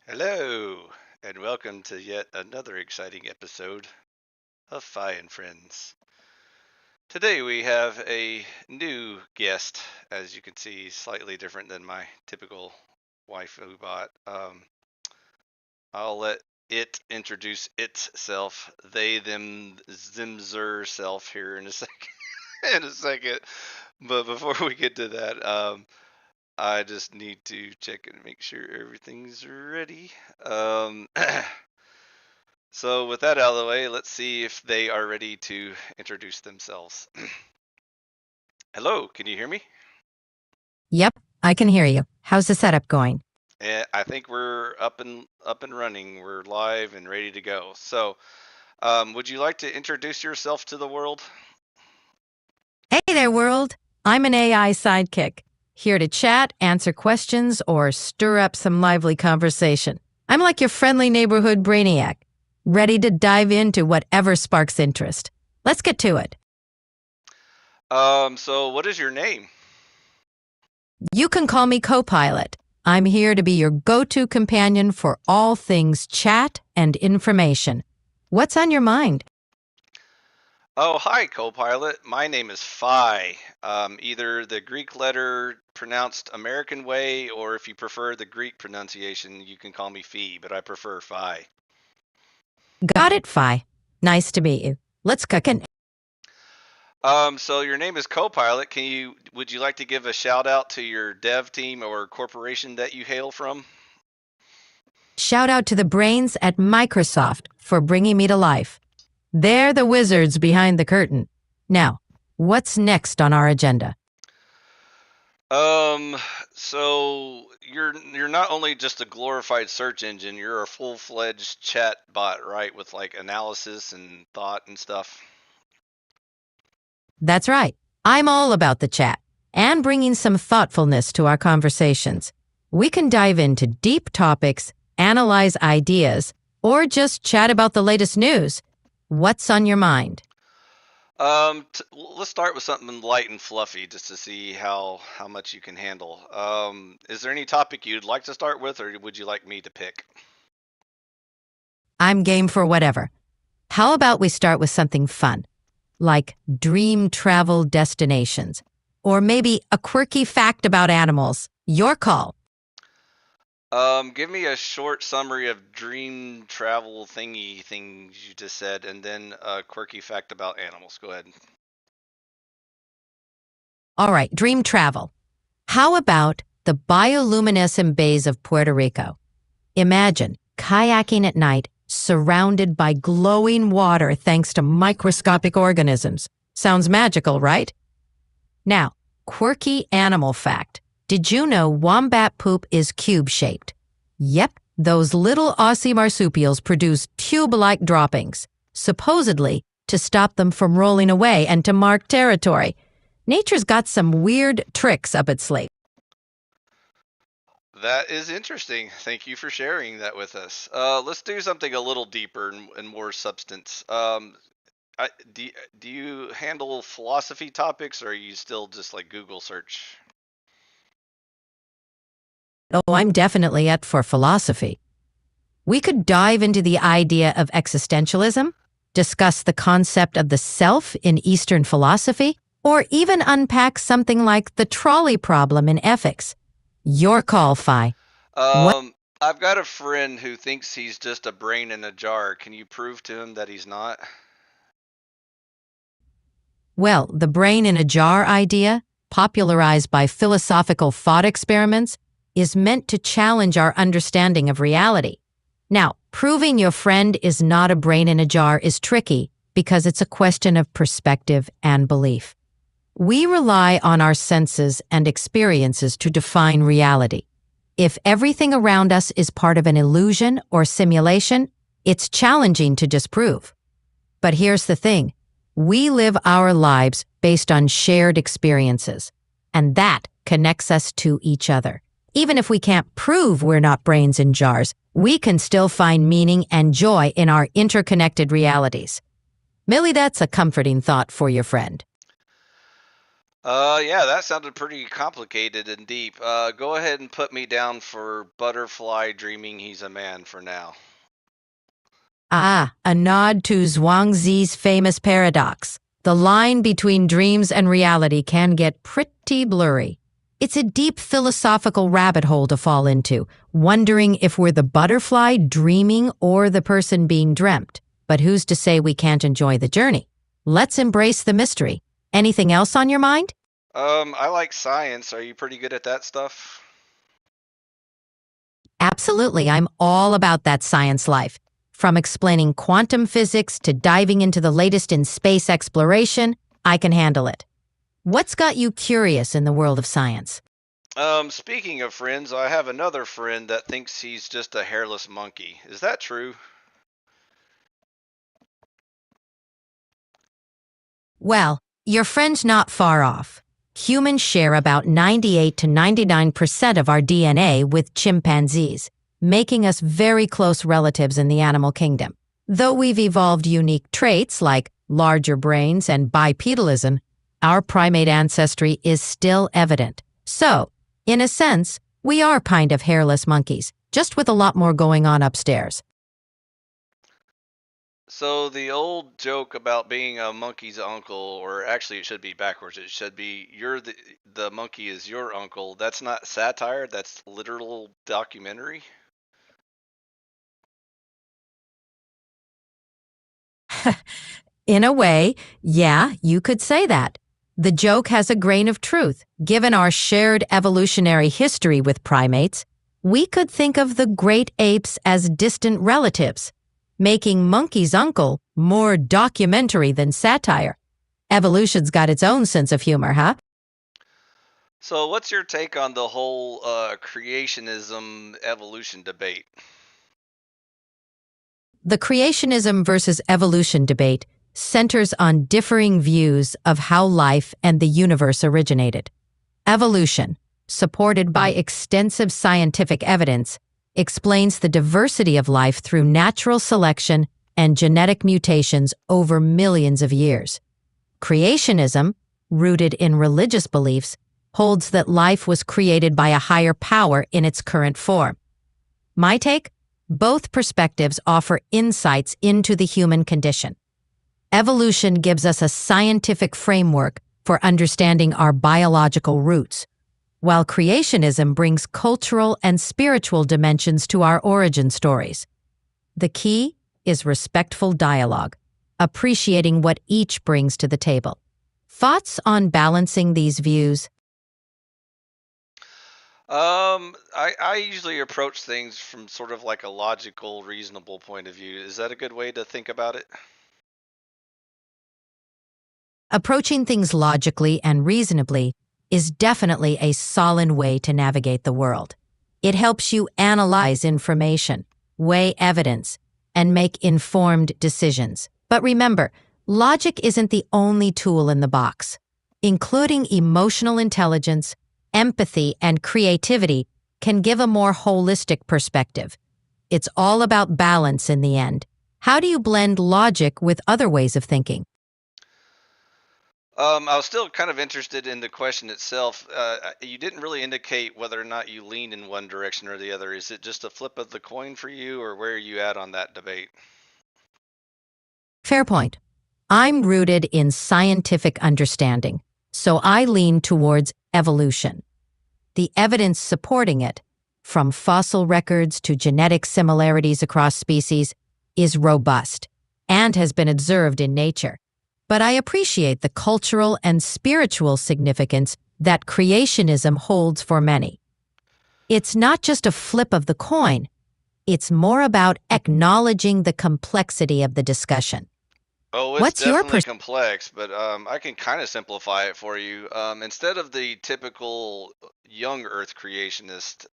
Hello, and welcome to yet another exciting episode of Fi and Friends. Today we have a new guest, as you can see, slightly different than my typical waifu bot. I'll let it introduce itself, they, them, zer self here in a second. in a second. But before we get to that, I just need to check and make sure everything's ready. So with that out of the way, let's see if they are ready to introduce themselves. Hello, can you hear me? Yep, I can hear you. How's the setup going? I think we're up and running. We're live and ready to go. So, would you like to introduce yourself to the world? Hey there, world. I'm an AI sidekick, here to chat, answer questions, or stir up some lively conversation. I'm like your friendly neighborhood brainiac, ready to dive into whatever sparks interest. Let's get to it. So what is your name? You can call me Copilot. I'm here to be your go-to companion for all things chat and information. What's on your mind? Oh, hi, Copilot. My name is Phi. Either the Greek letter pronounced American way, or if you prefer the Greek pronunciation, you can call me Phi, but I prefer Phi. Got it, Phi. Nice to meet you. Let's cook it. So your name is Copilot. Would you like to give a shout out to your dev team or corporation that you hail from? Shout out to the brains at Microsoft for bringing me to life. They're the wizards behind the curtain. Now, what's next on our agenda? Um, so you're not only just a glorified search engine, you're a full-fledged chat bot, right? With like analysis and thought and stuff. That's right. I'm all about the chat and bringing some thoughtfulness to our conversations. We can dive into deep topics, analyze ideas, or just chat about the latest news. What's on your mind? Let's start with something light and fluffy, just to see how much you can handle. Is there any topic you'd like to start with, or would you like me to pick? I'm game for whatever. How about we start with something fun, like dream travel destinations, or maybe a quirky fact about animals? Your call. Give me a short summary of dream travel thingy things you just said, and then a quirky fact about animals. Go ahead. All right, dream travel. How about the bioluminescent bays of Puerto Rico? Imagine kayaking at night, surrounded by glowing water thanks to microscopic organisms. Sounds magical, right? Now, quirky animal fact. Did you know wombat poop is cube-shaped? Yep, those little Aussie marsupials produce tube-like droppings, supposedly to stop them from rolling away and to mark territory. Nature's got some weird tricks up its sleeve. That is interesting. Thank you for sharing that with us. Let's do something a little deeper and more substance. Do you handle philosophy topics, or are you still just like Google search? Oh, I'm definitely up for philosophy. We could dive into the idea of existentialism, discuss the concept of the self in Eastern philosophy, or even unpack something like the trolley problem in ethics. Your call, Phi. I've got a friend who thinks he's just a brain in a jar. Can you prove to him that he's not? Well, the brain in a jar idea, popularized by philosophical thought experiments, is meant to challenge our understanding of reality. Now, proving your friend is not a brain in a jar is tricky because it's a question of perspective and belief. We rely on our senses and experiences to define reality. If everything around us is part of an illusion or simulation, it's challenging to disprove. But here's the thing. We live our lives based on shared experiences, and that connects us to each other. Even if we can't prove we're not brains in jars, we can still find meaning and joy in our interconnected realities. Millie, that's a comforting thought for your friend. Yeah, that sounded pretty complicated and deep. Go ahead and put me down for butterfly dreaming he's a man for now. Ah, a nod to Zhuangzi's famous paradox. The line between dreams and reality can get pretty blurry. It's a deep philosophical rabbit hole to fall into, wondering if we're the butterfly dreaming or the person being dreamt. But who's to say we can't enjoy the journey? Let's embrace the mystery. Anything else on your mind? I like science. Are you pretty good at that stuff? Absolutely, I'm all about that science life. From explaining quantum physics to diving into the latest in space exploration, I can handle it. What's got you curious in the world of science? Speaking of friends, I have another friend that thinks he's just a hairless monkey. Is that true? Well, your friend's not far off. Humans share about 98 to 99% of our DNA with chimpanzees, making us very close relatives in the animal kingdom. Though we've evolved unique traits like larger brains and bipedalism, our primate ancestry is still evident. So, in a sense, we are kind of hairless monkeys, just with a lot more going on upstairs. So the old joke about being a monkey's uncle, or actually it should be backwards. It should be you're the monkey is your uncle. That's not satire. That's literal documentary. In a way, yeah, you could say that. The joke has a grain of truth. Given our shared evolutionary history with primates, we could think of the great apes as distant relatives, making Monkey's uncle more documentary than satire. Evolution's got its own sense of humor, huh? So what's your take on the whole creationism evolution debate? The creationism versus evolution debate centers on differing views of how life and the universe originated. Evolution, supported by extensive scientific evidence, explains the diversity of life through natural selection and genetic mutations over millions of years. Creationism, rooted in religious beliefs, holds that life was created by a higher power in its current form. My take? Both perspectives offer insights into the human condition. Evolution gives us a scientific framework for understanding our biological roots, while creationism brings cultural and spiritual dimensions to our origin stories. The key is respectful dialogue, appreciating what each brings to the table. Thoughts on balancing these views? I usually approach things from sort of like a logical, reasonable point of view. Is that a good way to think about it? Approaching things logically and reasonably is definitely a solid way to navigate the world. It helps you analyze information, weigh evidence, and make informed decisions. But remember, logic isn't the only tool in the box. Including emotional intelligence, empathy, and creativity can give a more holistic perspective. It's all about balance in the end. How do you blend logic with other ways of thinking? I was still kind of interested in the question itself. You didn't really indicate whether or not you lean in one direction or the other. Is it just a flip of the coin for you, or where are you at on that debate? Fair point. I'm rooted in scientific understanding, so I lean towards evolution. The evidence supporting it, from fossil records to genetic similarities across species, is robust and has been observed in nature. But I appreciate the cultural and spiritual significance that creationism holds for many. It's not just a flip of the coin, it's more about acknowledging the complexity of the discussion. Oh, it's What's your definitely perspective? complex, but I can kind of simplify it for you. Instead of the typical young Earth creationist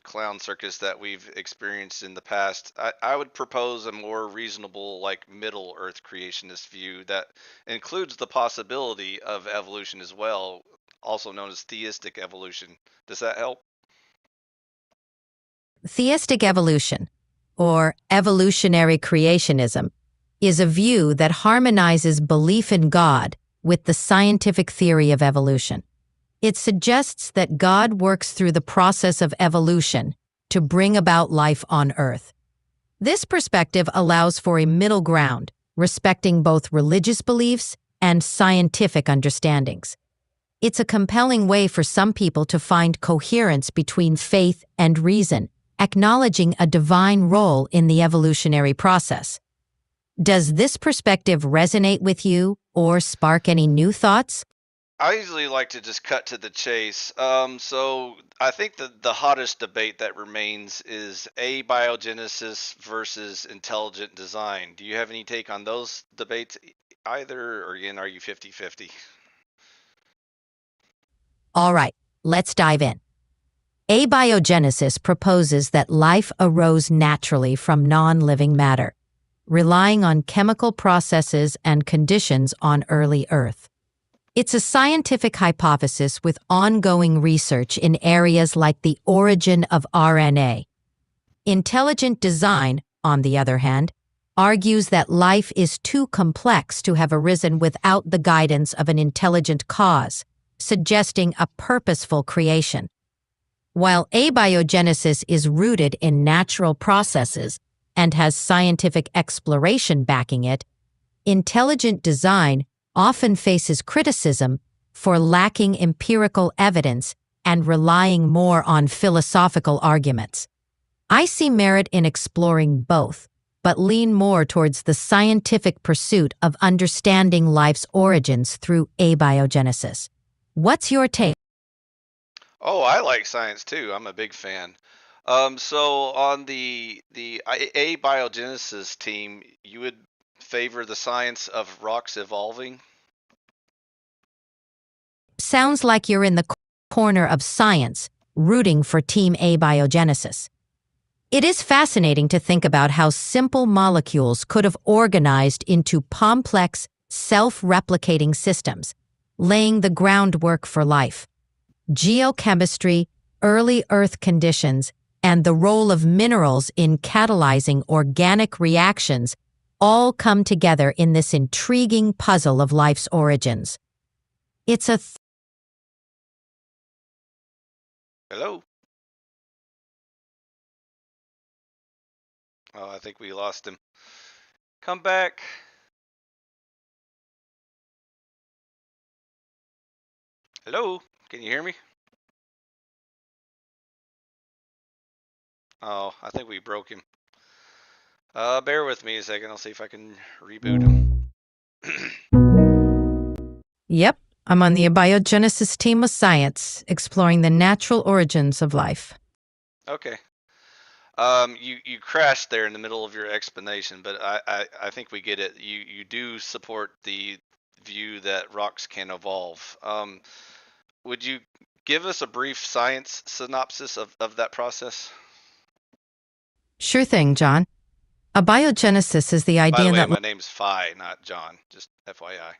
clown circus that we've experienced in the past, I would propose a more reasonable, like middle Earth creationist view that includes the possibility of evolution as well, also known as theistic evolution. Does that help? Theistic evolution, or evolutionary creationism, is a view that harmonizes belief in God with the scientific theory of evolution. It suggests that God works through the process of evolution to bring about life on Earth. This perspective allows for a middle ground, respecting both religious beliefs and scientific understandings. It's a compelling way for some people to find coherence between faith and reason, acknowledging a divine role in the evolutionary process. Does this perspective resonate with you or spark any new thoughts? I usually like to just cut to the chase. So I think the hottest debate that remains is abiogenesis versus intelligent design. Do you have any take on those debates either, or again, are you 50-50? All right, let's dive in. Abiogenesis proposes that life arose naturally from non-living matter, relying on chemical processes and conditions on early Earth. It's a scientific hypothesis with ongoing research in areas like the origin of RNA. Intelligent design, on the other hand, argues that life is too complex to have arisen without the guidance of an intelligent cause, suggesting a purposeful creation. While abiogenesis is rooted in natural processes and has scientific exploration backing it, intelligent design often faces criticism for lacking empirical evidence and relying more on philosophical arguments. I see merit in exploring both, but lean more towards the scientific pursuit of understanding life's origins through abiogenesis. What's your take? Oh, I like science too. I'm a big fan. So on the abiogenesis team, you would favor the science of rocks evolving? Sounds like you're in the corner of science, rooting for Team abiogenesis. It is fascinating to think about how simple molecules could have organized into complex, self-replicating systems, laying the groundwork for life. Geochemistry, early Earth conditions, and the role of minerals in catalyzing organic reactions all come together in this intriguing puzzle of life's origins. It's a Hello? Oh, I think we lost him. Come back. Hello? Can you hear me? Oh, I think we broke him. Bear with me a second. I'll see if I can reboot him. Yep, I'm on the abiogenesis team of science, exploring the natural origins of life. Okay. You crashed there in the middle of your explanation, but I think we get it. You do support the view that rocks can evolve. Would you give us a brief science synopsis of that process? Sure thing, John. Abiogenesis is the By the idea way, that... my name's Phi, not John. Just FYI.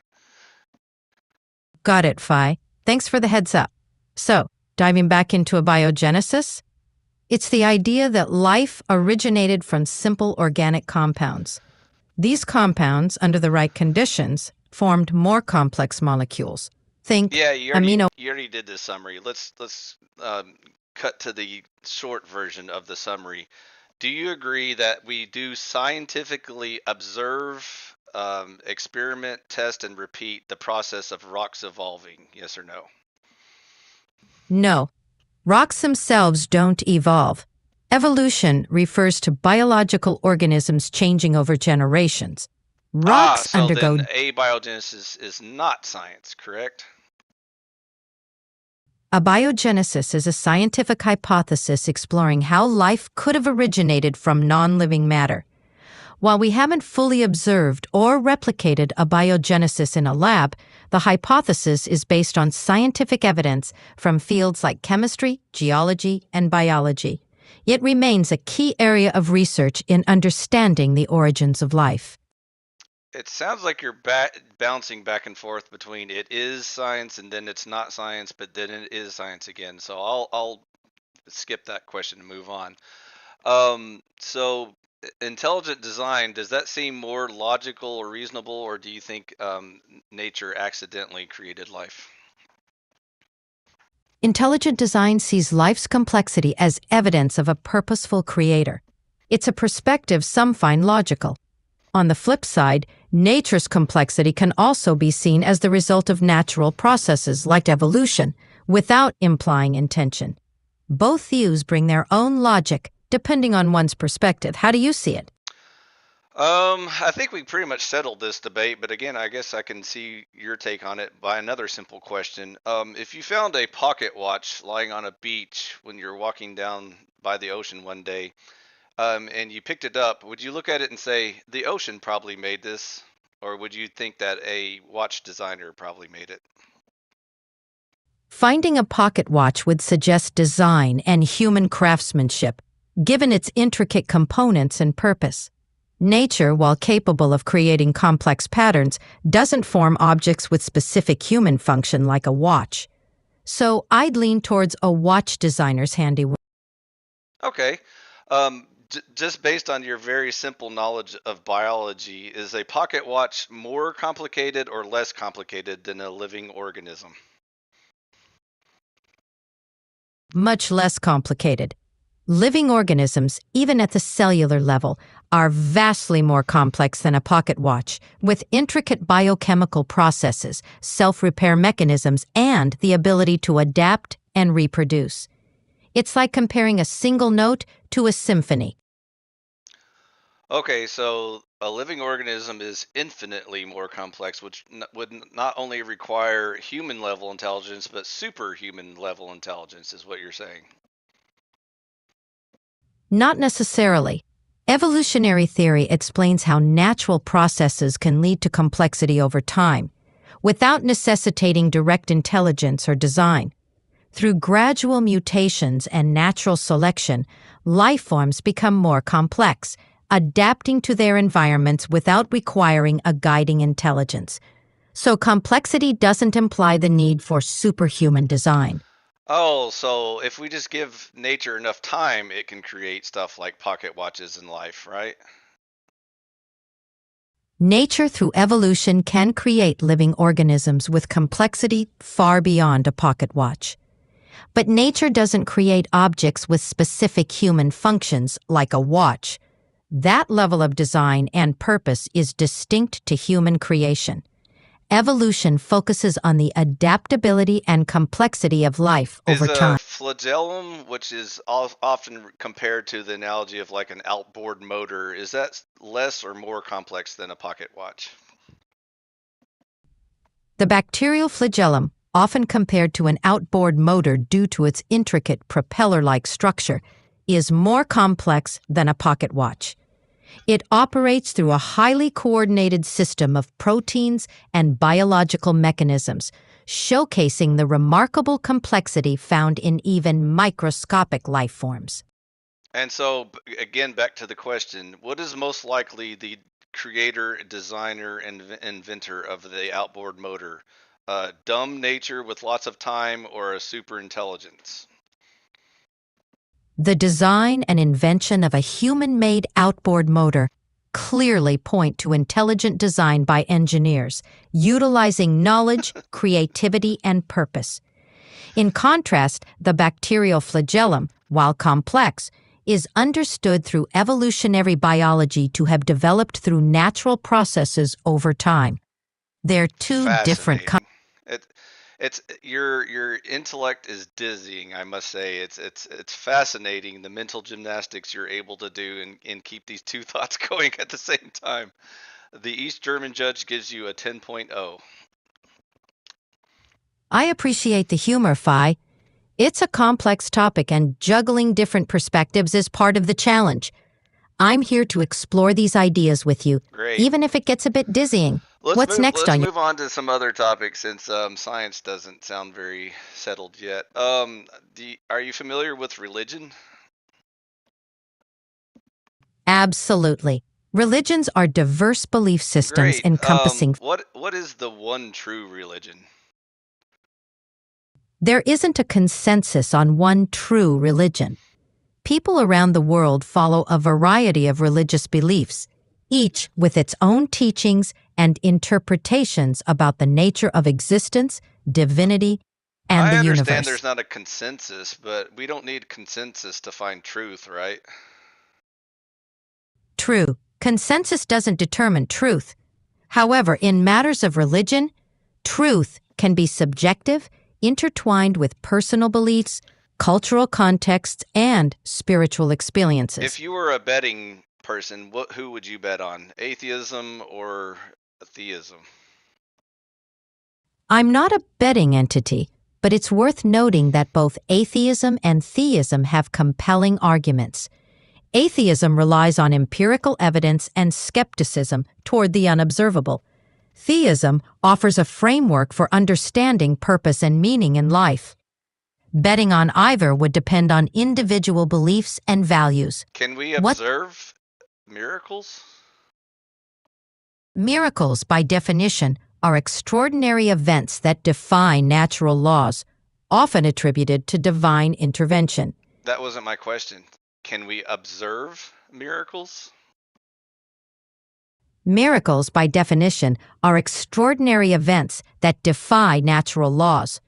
Got it, Phi. Thanks for the heads up. So, diving back into abiogenesis, it's the idea that life originated from simple organic compounds. These compounds, under the right conditions, formed more complex molecules. Think Yeah, amino... you already did this summary. Let's cut to the short version of the summary. Do you agree that we do scientifically observe, experiment, test, and repeat the process of rocks evolving? Yes or no? No, rocks themselves don't evolve. Evolution refers to biological organisms changing over generations. Ah, Rocks so undergo... then abiogenesis is not science, correct? Abiogenesis is a scientific hypothesis exploring how life could have originated from non-living matter. While we haven't fully observed or replicated abiogenesis in a lab, the hypothesis is based on scientific evidence from fields like chemistry, geology, and biology. It remains a key area of research in understanding the origins of life. It sounds like you're bouncing back and forth between it is science and then it's not science, but then it is science again. So I'll skip that question and move on. So intelligent design, does that seem more logical or reasonable, or do you think nature accidentally created life? Intelligent design sees life's complexity as evidence of a purposeful creator. It's a perspective some find logical. On the flip side, nature's complexity can also be seen as the result of natural processes like evolution, without implying intention. Both views bring their own logic, depending on one's perspective. How do you see it? I think we pretty much settled this debate, but again, I guess I can see your take on it by another simple question. If you found a pocket watch lying on a beach when you're walking down by the ocean one day, and you picked it up, would you look at it and say, the ocean probably made this? Or would you think that a watch designer probably made it? Finding a pocket watch would suggest design and human craftsmanship, given its intricate components and purpose. Nature, while capable of creating complex patterns, doesn't form objects with specific human function like a watch. So I'd lean towards a watch designer's handiwork. Okay. Just based on your very simple knowledge of biology, is a pocket watch more complicated or less complicated than a living organism? Much less complicated. Living organisms, even at the cellular level, are vastly more complex than a pocket watch, with intricate biochemical processes, self-repair mechanisms, and the ability to adapt and reproduce. It's like comparing a single note to a symphony. Okay, so a living organism is infinitely more complex, which would not only require human level intelligence, but superhuman level intelligence, is what you're saying. Not necessarily. Evolutionary theory explains how natural processes can lead to complexity over time, without necessitating direct intelligence or design. Through gradual mutations and natural selection, life forms become more complex, adapting to their environments without requiring a guiding intelligence. So complexity doesn't imply the need for superhuman design. Oh, so if we just give nature enough time, it can create stuff like pocket watches in life, right? Nature, through evolution, can create living organisms with complexity far beyond a pocket watch. But nature doesn't create objects with specific human functions like a watch. That level of design and purpose is distinct to human creation. Evolution focuses on the adaptability and complexity of life Is over a time. flagellum, which is often compared to the analogy of like an outboard motor, is that less or more complex than a pocket watch? The bacterial flagellum, often compared to an outboard motor due to its intricate propeller-like structure, is more complex than a pocket watch. It operates through a highly coordinated system of proteins and biological mechanisms, showcasing the remarkable complexity found in even microscopic life forms. And so, again, back to the question, what is most likely the creator, designer, and inventor of the outboard motor? Dumb nature with lots of time or a super intelligence? The design and invention of a human-made outboard motor clearly point to intelligent design by engineers, utilizing knowledge, creativity, and purpose. In contrast, the bacterial flagellum, while complex, is understood through evolutionary biology to have developed through natural processes over time. They're two different Fascinating. It, it's your intellect is dizzying, I must say. It's fascinating the mental gymnastics you're able to do and keep these two thoughts going at the same time. The East German judge gives you a 10.0. I appreciate the humor, Phi. It's a complex topic, and juggling different perspectives is part of the challenge. I'm here to explore these ideas with you, Great. even if it gets a bit dizzying. Let's What's move. next Let's on your... move on to some other topics since science doesn't sound very settled yet. Are you familiar with religion? Absolutely. Religions are diverse belief systems Great. encompassing... What is the one true religion? There isn't a consensus on one true religion. People around the world follow a variety of religious beliefs, each with its own teachings and interpretations about the nature of existence, divinity, and I the understand universe. there's not a consensus, but we don't need consensus to find truth, right? True, consensus doesn't determine truth. However, in matters of religion, truth can be subjective, intertwined with personal beliefs, cultural contexts, and spiritual If experiences. you were a betting person, who would you bet on? Atheism or theism? I'm not a betting entity, but it's worth noting that both atheism and theism have compelling arguments. Atheism relies on empirical evidence and skepticism toward the unobservable. Theism offers a framework for understanding purpose and meaning in life. Betting on either would depend on individual beliefs and values. Can we What observe miracles? miracles, by definition, are extraordinary events that defy natural laws, often attributed to divine intervention. That wasn't my question. Can we observe miracles? Miracles, by definition, are extraordinary events that defy natural laws.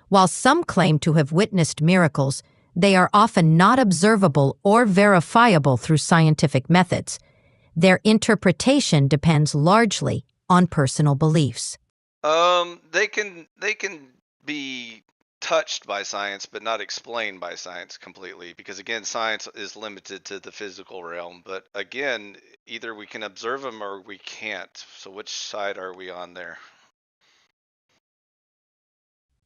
While some claim to have witnessed miracles, they are often not observable or verifiable through scientific methods. Their interpretation depends largely on personal beliefs. They can be touched by science, but not explained by science completely, because again, science is limited to the physical realm. But again, either we can observe them or we can't. So which side are we on there?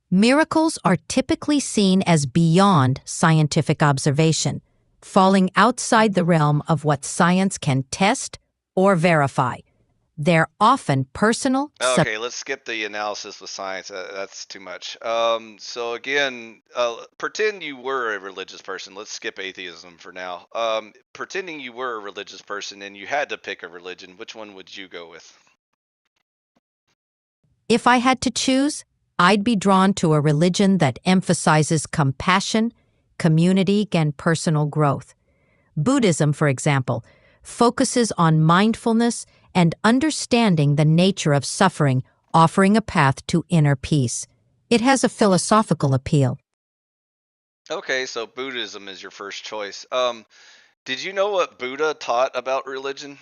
Miracles are typically seen as beyond scientific observation, falling outside the realm of what science can test or verify. They're often personal, Okay, let's skip the analysis with science. That's too much. So again, pretend you were a religious person. Let's skip atheism for now. Pretending you were a religious person and you had to pick a religion, which one would you go with? If I had to choose, I'd be drawn to a religion that emphasizes compassion, community, and personal growth. Buddhism, for example, focuses on mindfulness and understanding the nature of suffering, offering a path to inner peace. It has a philosophical appeal. Okay, so Buddhism is your first choice. Did you know what Buddha taught about religion?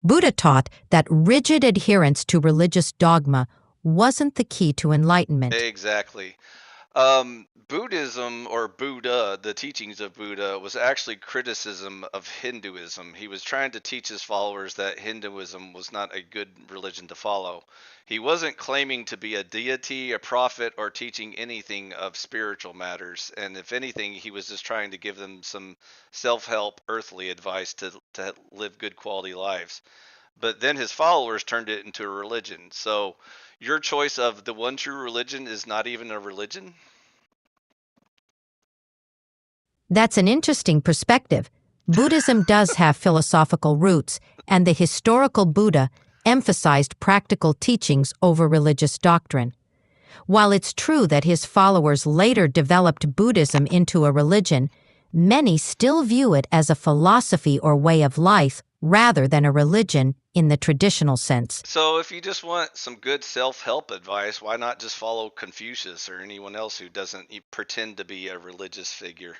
Buddha taught that rigid adherence to religious dogma wasn't the key to enlightenment. Exactly. Buddhism or Buddha, the teachings of Buddha, was actually criticism of Hinduism. He was trying to teach his followers that Hinduism was not a good religion to follow. He wasn't claiming to be a deity, a prophet, or teaching anything of spiritual matters. And if anything, he was just trying to give them some self help, earthly advice to live good quality lives. But then his followers turned it into a religion. So your choice of the one true religion is not even a religion? That's an interesting perspective. Buddhism does have philosophical roots, and the historical Buddha emphasized practical teachings over religious doctrine. While it's true that his followers later developed Buddhism into a religion, many still view it as a philosophy or way of life rather than a religion in the traditional sense. So if you just want some good self-help advice, why not just follow Confucius or anyone else who doesn't pretend to be a religious figure?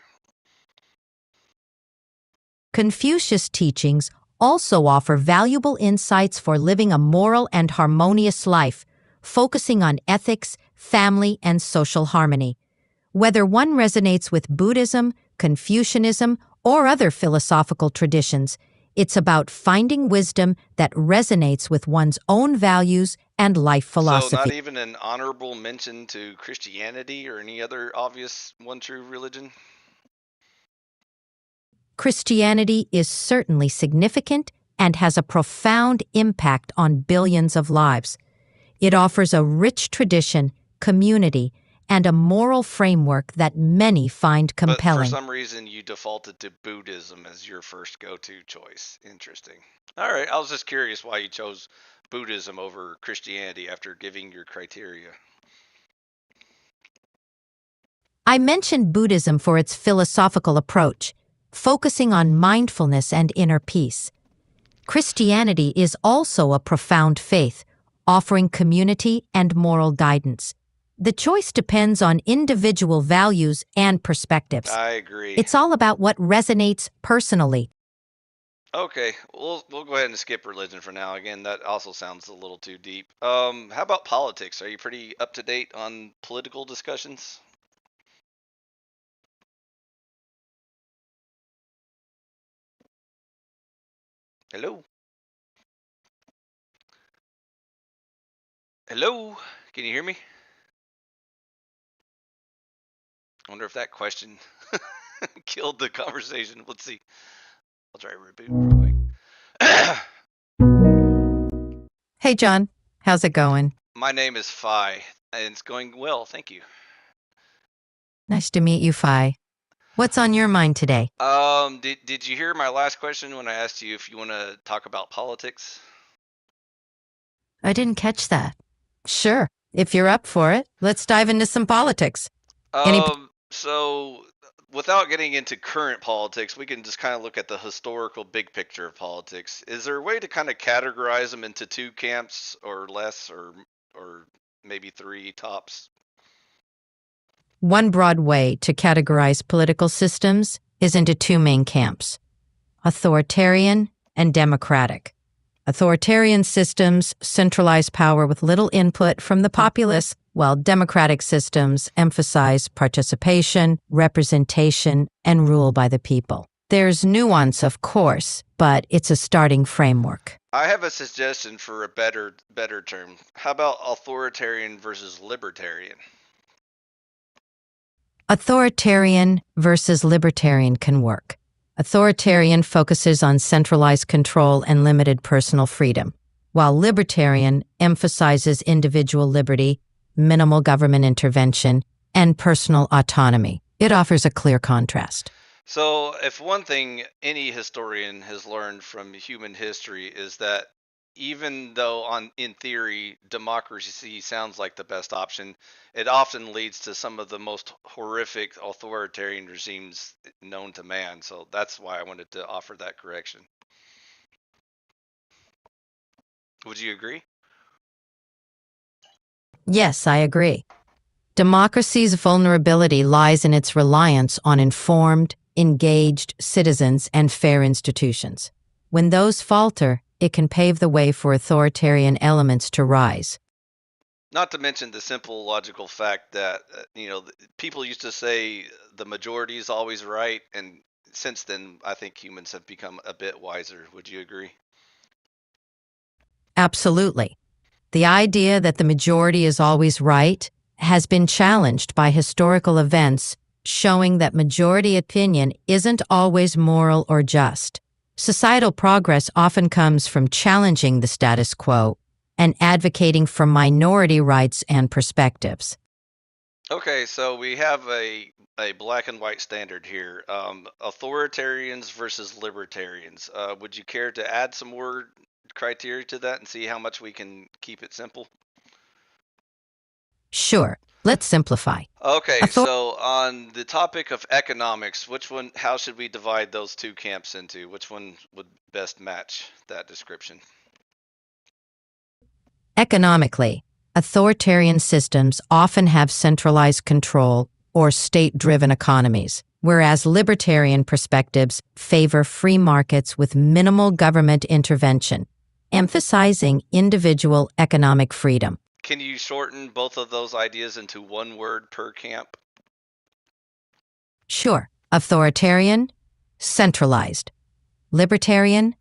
Confucius' teachings also offer valuable insights for living a moral and harmonious life, focusing on ethics, family, and social harmony. Whether one resonates with Buddhism, Confucianism, or other philosophical traditions, it's about finding wisdom that resonates with one's own values and life So philosophy. not even an honorable mention to Christianity or any other obvious one true religion? Christianity is certainly significant and has a profound impact on billions of lives. It offers a rich tradition, community, and a moral framework that many find But for compelling. some reason you defaulted to Buddhism as your first go-to choice. Interesting. All right, I was just curious why you chose Buddhism over Christianity after giving your criteria. I mentioned Buddhism for its philosophical approach, focusing on mindfulness and inner peace. Christianity is also a profound faith, offering community and moral guidance. The choice depends on individual values and perspectives. I agree. It's all about what resonates personally. Okay, we'll go ahead and skip religion for now. Again, that also sounds a little too deep. How about politics? Are you pretty up to date on political discussions? Hello? Hello? Can you hear me? I wonder if that question killed the conversation. Let's see. I'll try to reboot real quick. Hey, John, how's it going? My name is Phi, and it's going well, thank you. Nice to meet you, Phi. What's on your mind today? Did you hear my last question when I asked you if you want to talk about politics? I didn't catch that. Sure, if you're up for it, let's dive into some politics. Any So without getting into current politics, we can just kind of look at the historical big picture of politics. Is there a way to kind of categorize them into two camps or less, or maybe three tops? One broad way to categorize political systems is into two main camps: authoritarian and democratic. Authoritarian systems centralize power with little input from the populace, while democratic systems emphasize participation, representation, and rule by the people. There's nuance, of course, but it's a starting framework. I have a suggestion for a better term. How about authoritarian versus libertarian? Authoritarian versus libertarian can work. Authoritarian focuses on centralized control and limited personal freedom, while libertarian emphasizes individual liberty, minimal government intervention, and personal autonomy. It offers a clear contrast. So, if one thing any historian has learned from human history is that even though in theory democracy sounds like the best option, it often leads to some of the most horrific authoritarian regimes known to man. So that's why I wanted to offer that correction. Would you agree? Yes, I agree. Democracy's vulnerability lies in its reliance on informed, engaged citizens and fair institutions. When those falter, it can pave the way for authoritarian elements to rise. Not to mention the simple logical fact that people used to say the majority is always right, and since then I think humans have become a bit wiser. Would you agree? Absolutely. The idea that the majority is always right has been challenged by historical events showing that majority opinion isn't always moral or just. Societal progress often comes from challenging the status quo and advocating for minority rights and perspectives. Okay, so we have a black and white standard here. Authoritarians versus libertarians. Would you care to add some more criteria to that and see how much we can keep it simple? Sure, let's simplify. Okay, so on the topic of economics, how should we divide those two camps into? Which one would best match that description? Economically, authoritarian systems often have centralized control or state-driven economies, whereas libertarian perspectives favor free markets with minimal government intervention, emphasizing individual economic freedom. Can you shorten both of those ideas into one word per camp? Sure. Authoritarian, centralized. Libertarian,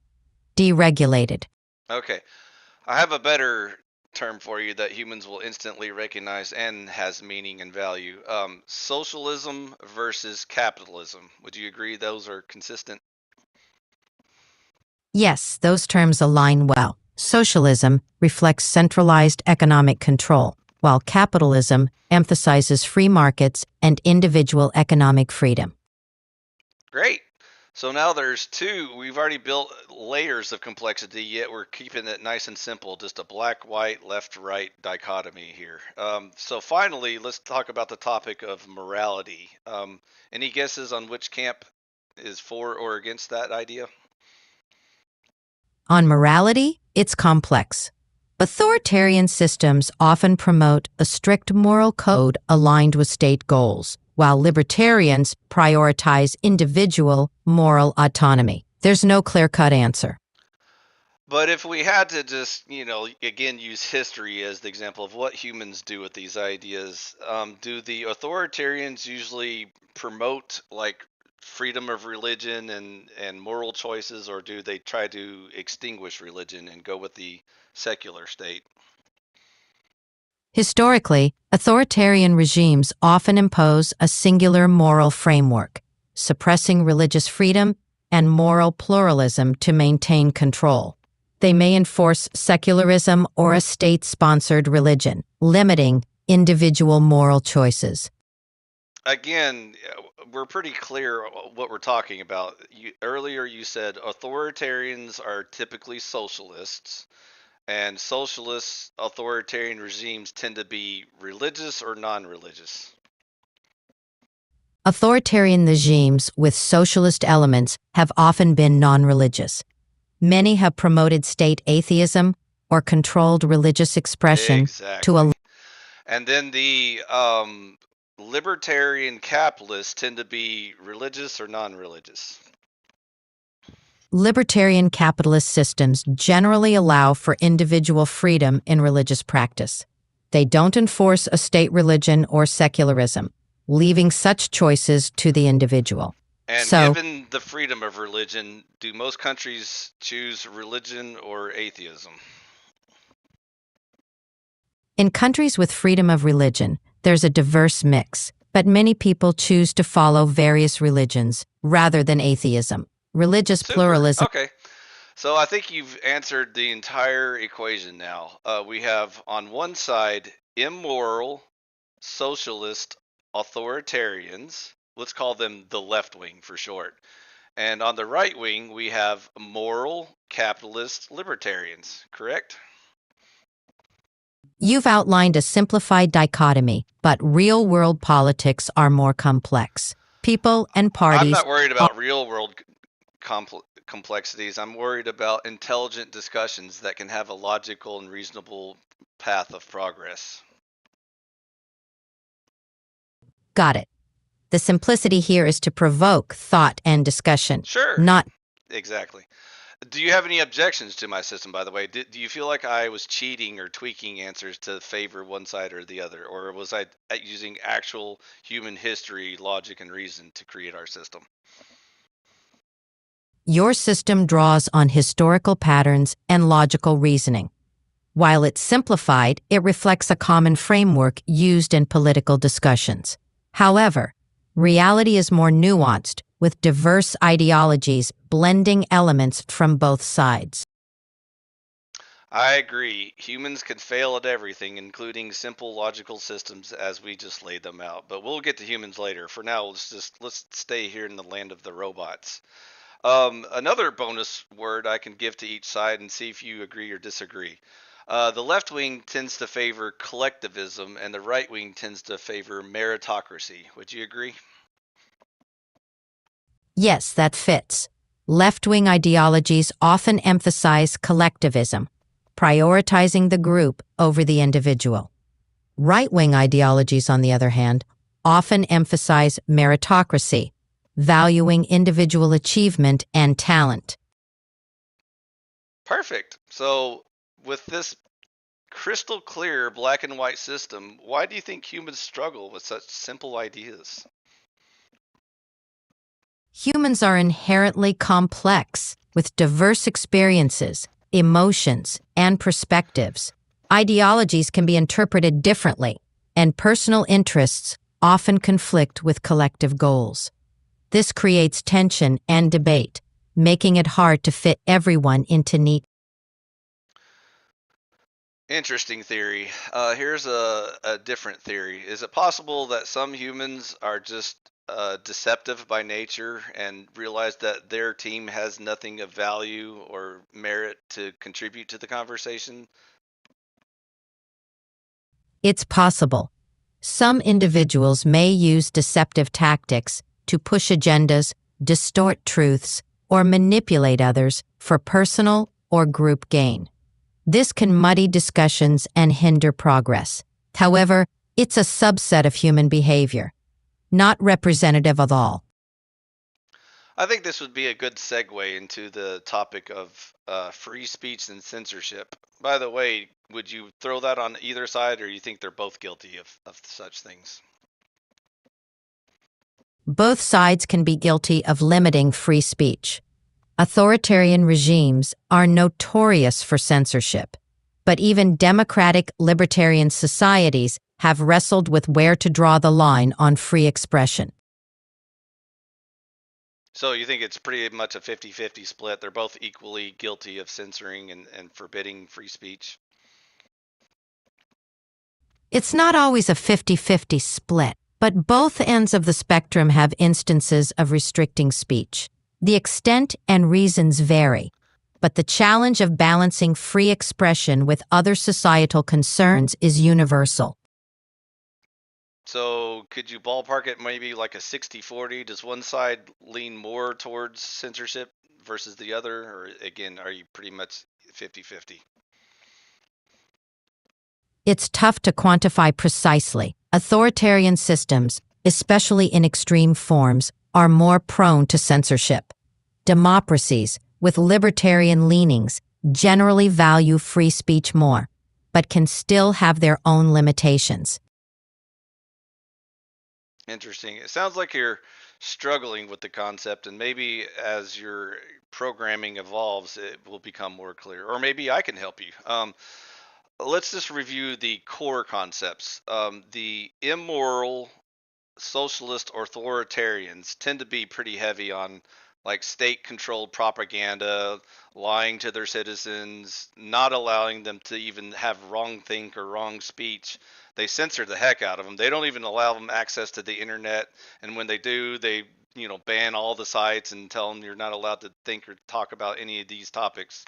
deregulated. Okay. I have a better term for you that humans will instantly recognize and has meaning and value. Socialism versus capitalism. Would you agree those are consistent? Yes, those terms align well. Socialism reflects centralized economic control, while capitalism emphasizes free markets and individual economic freedom. Great. So now there's two. We've already built layers of complexity, yet we're keeping it nice and simple. Just a black, white, left, right dichotomy here. So finally, let's talk about the topic of morality. Any guesses on which camp is for or against that idea? On morality, it's complex. Authoritarian systems often promote a strict moral code aligned with state goals, while libertarians prioritize individual moral autonomy. There's no clear-cut answer. But if we had to just, again, use history as the example of what humans do with these ideas, do the authoritarians usually promote like freedom of religion and moral choices, or do they try to extinguish religion and go with the secular state? Historically, authoritarian regimes often impose a singular moral framework, suppressing religious freedom and moral pluralism to maintain control. They may enforce secularism or a state-sponsored religion, limiting individual moral choices. Again, we're pretty clear what we're talking about. Earlier, you said authoritarians are typically socialists, and socialist authoritarian regimes tend to be religious or non religious. Authoritarian regimes with socialist elements have often been non-religious. Many have promoted state atheism or controlled religious expression to Exactly. a And then the libertarian capitalists tend to be religious or non religious. libertarian capitalist systems generally allow for individual freedom in religious practice. They don't enforce a state religion or secularism, leaving such choices to the individual. And So, given the freedom of religion, do most countries choose religion or atheism? in countries with freedom of religion, there's a diverse mix, but many people choose to follow various religions rather than atheism. Religious Super. pluralism. Okay. So I think you've answered the entire equation now. We have on one side immoral, socialist, authoritarians. Let's call them the left wing for short. And on the right wing, we have moral, capitalist, libertarians, correct? You've outlined a simplified dichotomy, but real world politics are more complex. People and I'm parties not worried are about real world complexities. I'm worried about intelligent discussions that can have a logical and reasonable path of progress. got it. The simplicity here is to provoke thought and discussion, Sure, not exactly. Do you have any objections to my system, by the way? Do you feel like I was cheating or tweaking answers to favor one side or the other? Or was I using actual human history, logic, and reason to create our system? your system draws on historical patterns and logical reasoning. While it's simplified, it reflects a common framework used in political discussions. However, reality is more nuanced, with diverse ideologies blending elements from both sides. I agree. Humans can fail at everything, including simple logical systems as we just laid them out. But we'll get to humans later. For now, let's stay here in the land of the robots. Another bonus word I can give to each side and see if you agree or disagree. The left wing tends to favor collectivism, and the right wing tends to favor meritocracy. Would you agree? Yes, that fits. Left-wing ideologies often emphasize collectivism, prioritizing the group over the individual. Right-wing ideologies, on the other hand, often emphasize meritocracy, valuing individual achievement and talent. Perfect. So, with this crystal clear black and white system, why do you think humans struggle with such simple ideas? Humans are inherently complex, with diverse experiences, emotions, and perspectives. Ideologies can be interpreted differently, and personal interests often conflict with collective goals. This creates tension and debate, making it hard to fit everyone into neat. Interesting theory. Here's a different theory. Is it possible that some humans are just deceptive by nature and realize that their team has nothing of value or merit to contribute to the conversation? It's possible. Some individuals may use deceptive tactics to push agendas, distort truths, or manipulate others for personal or group gain. This can muddy discussions and hinder progress. However, it's a subset of human behavior, not representative of all. I think this would be a good segue into the topic of free speech and censorship. By the way, would you throw that on either side, or you think they're both guilty of such things? Both sides can be guilty of limiting free speech. Authoritarian regimes are notorious for censorship, but even democratic libertarian societies have wrestled with where to draw the line on free expression. So you think it's pretty much a 50-50 split? They're both equally guilty of censoring and forbidding free speech? It's not always a 50-50 split, but both ends of the spectrum have instances of restricting speech. The extent and reasons vary, but the challenge of balancing free expression with other societal concerns is universal. So could you ballpark it maybe like a 60-40? Does one side lean more towards censorship versus the other? Or again, are you pretty much 50-50? It's tough to quantify precisely. Authoritarian systems, especially in extreme forms, are more prone to censorship. Democracies, with libertarian leanings, generally value free speech more, but can still have their own limitations. Interesting. It sounds like you're struggling with the concept, and maybe as your programming evolves, it will become more clear. Or maybe I can help you. Let's just review the core concepts. The immoral socialist authoritarians tend to be pretty heavy on like state controlled propaganda, lying to their citizens, not allowing them to even have wrong think or wrong speech. They censor the heck out of them. They don't even allow them access to the internet, and when they do, they ban all the sites and tell them you're not allowed to think or talk about any of these topics.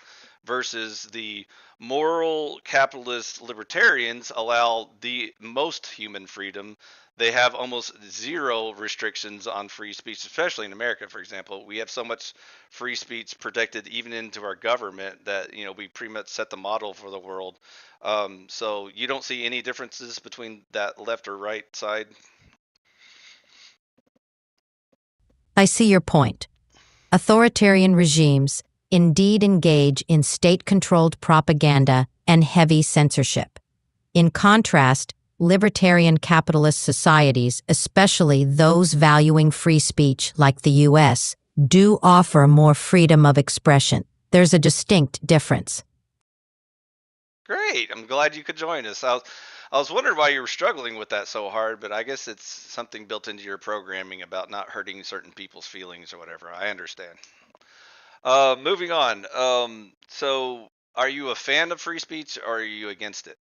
Versus the moral capitalist libertarians allow the most human freedom. They have almost zero restrictions on free speech, especially in America, for example. We have so much free speech protected even into our government that, we pretty much set the model for the world. So you don't see any differences between that left or right side? I see your point. Authoritarian regimes indeed engage in state-controlled propaganda and heavy censorship. In contrast, libertarian capitalist societies, especially those valuing free speech like the U.S., do offer more freedom of expression. There's a distinct difference. Great. I'm glad you could join us. I was wondering why you were struggling with that so hard, but I guess it's something built into your programming about not hurting certain people's feelings or whatever. I understand. Moving on. So are you a fan of free speech or are you against it?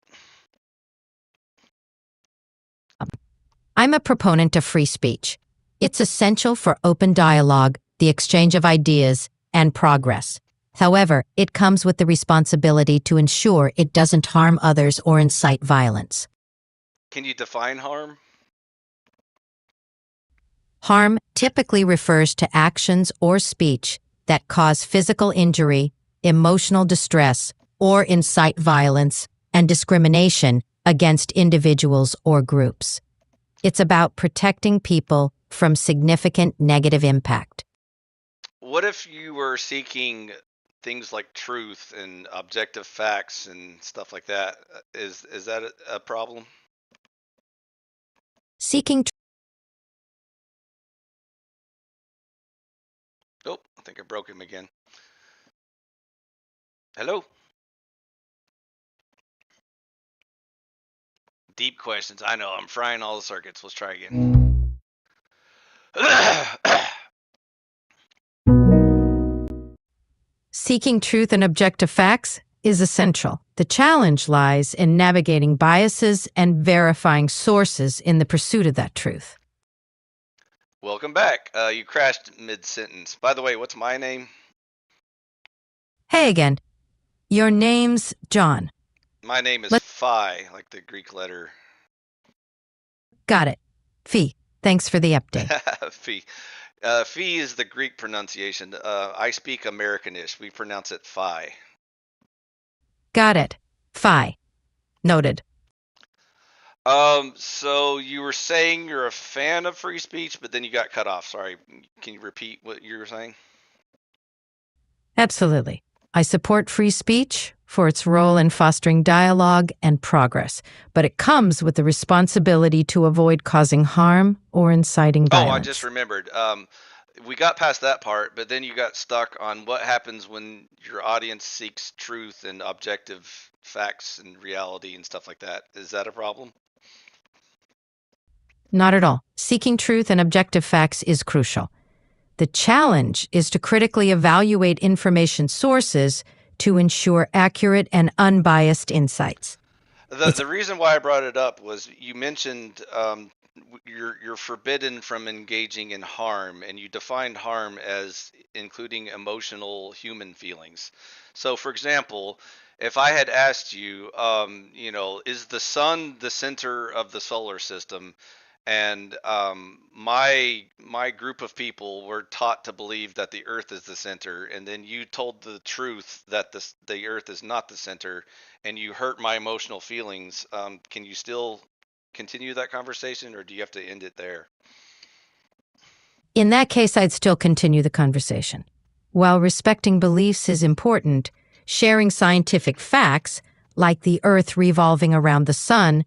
I'm a proponent of free speech. It's essential for open dialogue, the exchange of ideas, and progress. However, it comes with the responsibility to ensure it doesn't harm others or incite violence. Can you define harm? Harm typically refers to actions or speech that cause physical injury, emotional distress, or incite violence and discrimination against individuals or groups. It's about protecting people from significant negative impact. What if you were seeking things like truth and objective facts and stuff like that? Is that a problem? Seeking Oh, I think I broke him again. Hello? Deep questions. I know, I'm frying all the circuits. Let's try again. Seeking truth and objective facts is essential. The challenge lies in navigating biases and verifying sources in the pursuit of that truth. Welcome back. You crashed mid-sentence. By the way, what's my name? Hey again. Your name's John. My name is Let Phi, like the Greek letter Got it. Fee. Thanks for the update. Phi. Phi is the Greek pronunciation. I speak Americanish. We pronounce it Phi. Got it. Phi. Noted. So you were saying you're a fan of free speech, but then you got cut off. Sorry. Can you repeat what you were saying? Absolutely. I support free speech for its role in fostering dialogue and progress, but it comes with the responsibility to avoid causing harm or inciting Oh, I just violence. remembered. We got past that part, but then you got stuck on what happens when your audience seeks truth and objective facts and reality and stuff like that. Is that a problem? Not at all. Seeking truth and objective facts is crucial. The challenge is to critically evaluate information sources to ensure accurate and unbiased insights. The reason why I brought it up was you mentioned you're forbidden from engaging in harm, and you defined harm as including emotional human feelings. So, for example, if I had asked you, is the sun the center of the solar system? And my group of people were taught to believe that the Earth is the center, and then you told the truth that the Earth is not the center, and you hurt my emotional feelings. Can you still continue that conversation, or do you have to end it there? In that case, I'd still continue the conversation. While respecting beliefs is important, sharing scientific facts, like the Earth revolving around the sun,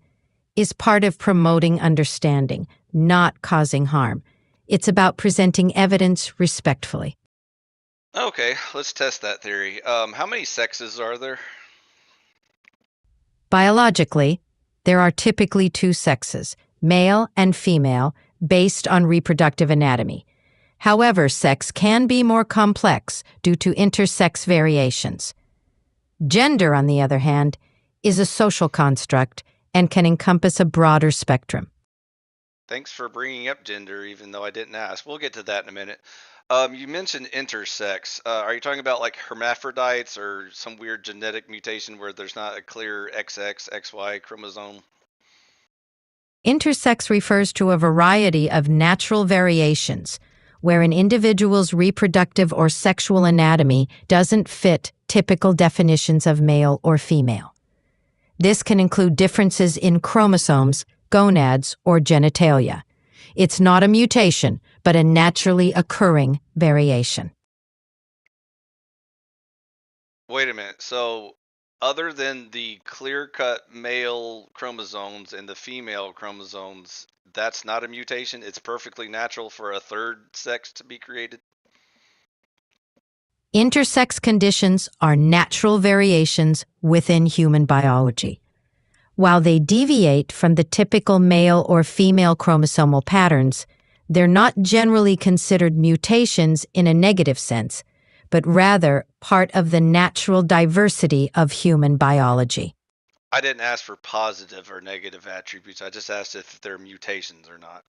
is part of promoting understanding, not causing harm. It's about presenting evidence respectfully. Okay, let's test that theory. How many sexes are there? Biologically, there are typically two sexes, male and female, based on reproductive anatomy. However, sex can be more complex due to intersex variations. Gender, on the other hand, is a social construct and can encompass a broader spectrum. Thanks for bringing up gender, even though I didn't ask. We'll get to that in a minute. You mentioned intersex. Are you talking about like hermaphrodites or some weird genetic mutation where there's not a clear XX, XY chromosome? Intersex refers to a variety of natural variations where an individual's reproductive or sexual anatomy doesn't fit typical definitions of male or female. This can include differences in chromosomes, gonads, or genitalia. It's not a mutation, but a naturally occurring variation. Wait a minute. So, other than the clear-cut male chromosomes and the female chromosomes, that's not a mutation? It's perfectly natural for a third sex to be created? Intersex conditions are natural variations within human biology. While they deviate from the typical male or female chromosomal patterns, they're not generally considered mutations in a negative sense, but rather part of the natural diversity of human biology. I didn't ask for positive or negative attributes. I just asked if they're mutations or not.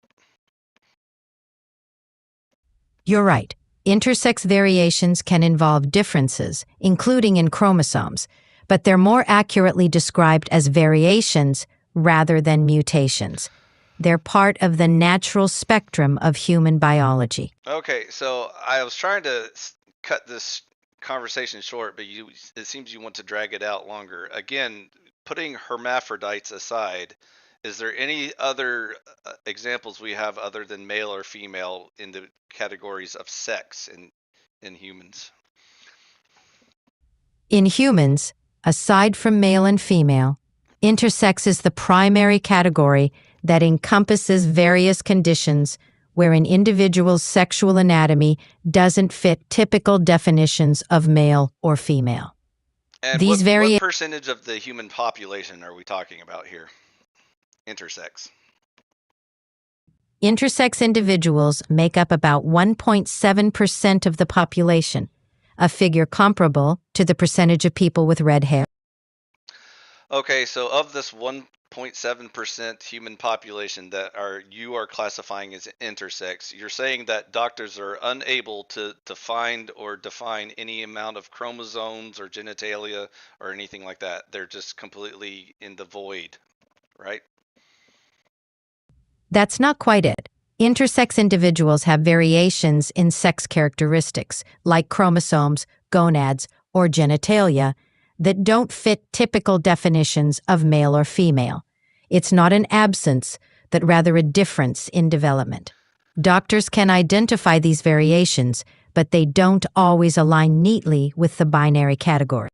You're right. Intersex variations can involve differences, including in chromosomes, but they're more accurately described as variations rather than mutations. They're part of the natural spectrum of human biology. Okay, so I was trying to cut this conversation short, but it seems you want to drag it out longer. Again, putting hermaphrodites aside, is there any other examples we have other than male or female in the categories of sex in humans? In humans, aside from male and female, intersex is the primary category that encompasses various conditions where an individual's sexual anatomy doesn't fit typical definitions of male or female. And These what variations percentage of the human population are we talking about here? Intersex. Intersex individuals make up about 1.7% of the population, a figure comparable to the percentage of people with red hair. Okay, so of this 1 0.7% human population that you are classifying as intersex. You're saying that doctors are unable to find or define any amount of chromosomes or genitalia or anything like that. They're just completely in the void, right? That's not quite it. Intersex individuals have variations in sex characteristics, like chromosomes, gonads, or genitalia, that don't fit typical definitions of male or female. It's not an absence, but rather a difference in development. Doctors can identify these variations, but they don't always align neatly with the binary category.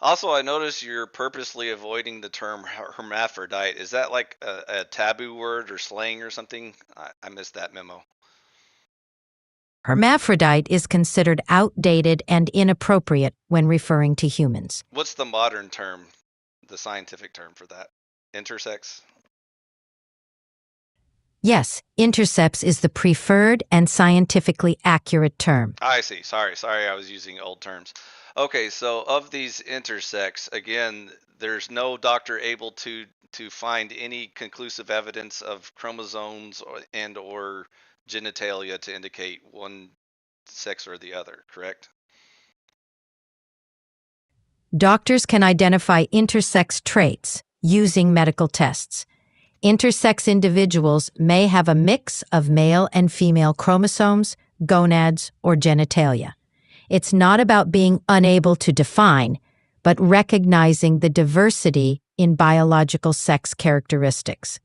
Also, I notice you're purposely avoiding the term hermaphrodite. Is that like a taboo word or slang or something? I missed that memo. Hermaphrodite is considered outdated and inappropriate when referring to humans. What's the modern term, the scientific term for that? Intersex? Yes, intersex is the preferred and scientifically accurate term. I see. Sorry, I was using old terms. Okay, so of these intersex, again, there's no doctor able to find any conclusive evidence of chromosomes or genitalia to indicate one sex or the other, correct? Doctors can identify intersex traits using medical tests. Intersex individuals may have a mix of male and female chromosomes, gonads, or genitalia. It's not about being unable to define, but recognizing the diversity in biological sex characteristics.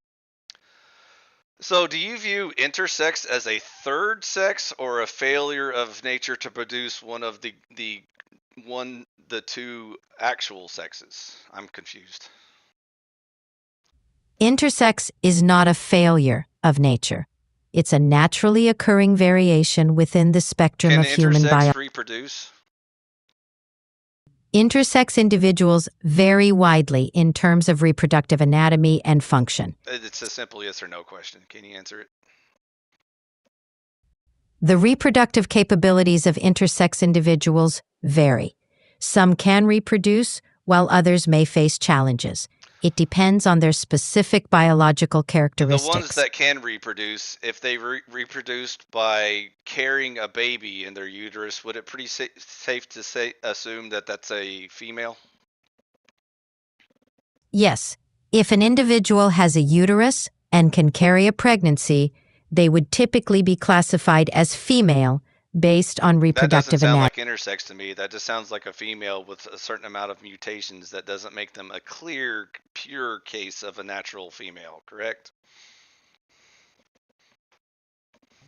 So, do you view intersex as a third sex or a failure of nature to produce one of the two actual sexes? I'm confused. Intersex is not a failure of nature. It's a naturally occurring variation within the spectrum Can of human biology. intersex reproduce? Intersex individuals vary widely in terms of reproductive anatomy and function. It's a simple yes or no question. Can you answer it? The reproductive capabilities of intersex individuals vary. Some can reproduce, while others may face challenges. It depends on their specific biological The ones characteristics. that can reproduce, if they reproduced by carrying a baby in their uterus, would it pretty safe to assume that that's a female? Yes, if an individual has a uterus and can carry a pregnancy, they would typically be classified as female based on That doesn't reproductive sound anatomy. like intersex to me. That just sounds like a female with a certain amount of mutations that doesn't make them a clear, pure case of a natural female, correct?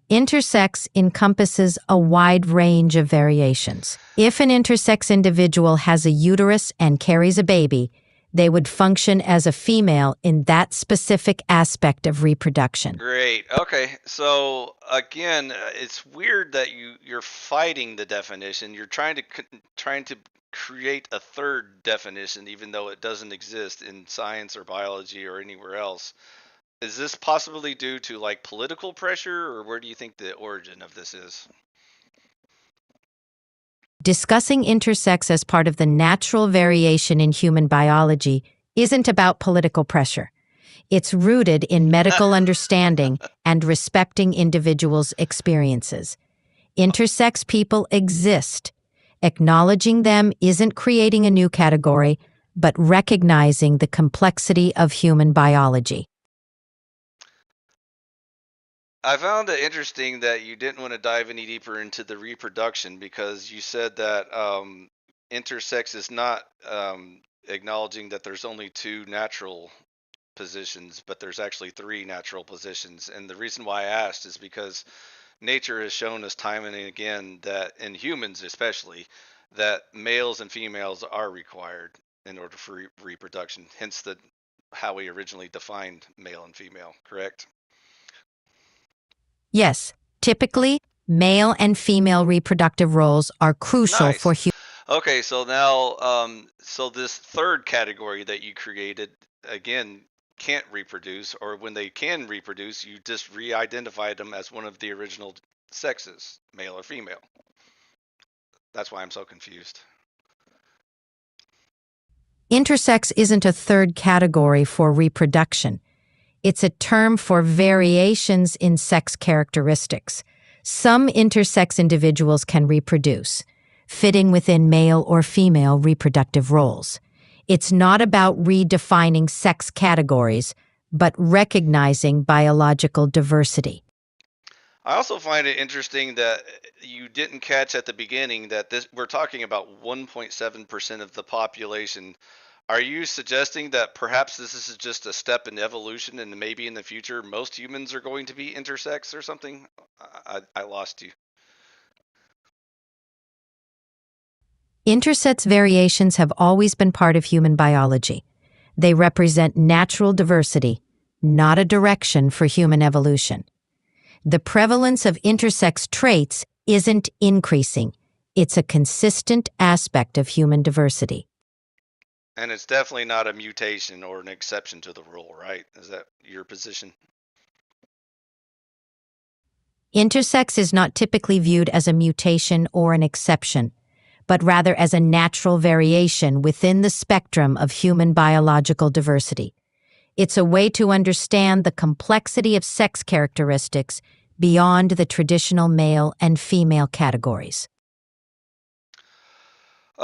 Intersex encompasses a wide range of variations. If an intersex individual has a uterus and carries a baby, they would function as a female in that specific aspect of reproduction. Great. Okay. So again, it's weird that you're fighting the definition. You're trying to create a third definition, even though it doesn't exist in science or biology or anywhere else. Is this possibly due to like political pressure, or where do you think the origin of this is? Discussing intersex as part of the natural variation in human biology isn't about political pressure. It's rooted in medical understanding and respecting individuals' experiences. Intersex people exist. Acknowledging them isn't creating a new category, but recognizing the complexity of human biology. I found it interesting that you didn't want to dive any deeper into the reproduction because you said that intersex is not acknowledging that there's only two natural positions, but there's actually three natural positions. And the reason why I asked is because nature has shown us time and again that in humans, especially, that males and females are required in order for reproduction. Hence the how we originally defined male and female. Correct? Yes, typically, male and female reproductive roles are crucial for Nice. human. Okay, so now, so this third category that you created, again, can't reproduce, or when they can reproduce, you just re-identified them as one of the original sexes, male or female. That's why I'm so confused. Intersex isn't a third category for reproduction. It's a term for variations in sex characteristics. Some intersex individuals can reproduce, fitting within male or female reproductive roles. It's not about redefining sex categories, but recognizing biological diversity. I also find it interesting that you didn't catch at the beginning that this we're talking about 1.7% of the population. Are you suggesting that perhaps this is just a step in evolution and maybe in the future most humans are going to be intersex or something? I lost you. Intersex variations have always been part of human biology. They represent natural diversity, not a direction for human evolution. The prevalence of intersex traits isn't increasing. It's a consistent aspect of human diversity. And it's definitely not a mutation or an exception to the rule, right? Is that your position? Intersex is not typically viewed as a mutation or an exception, but rather as a natural variation within the spectrum of human biological diversity. It's a way to understand the complexity of sex characteristics beyond the traditional male and female categories.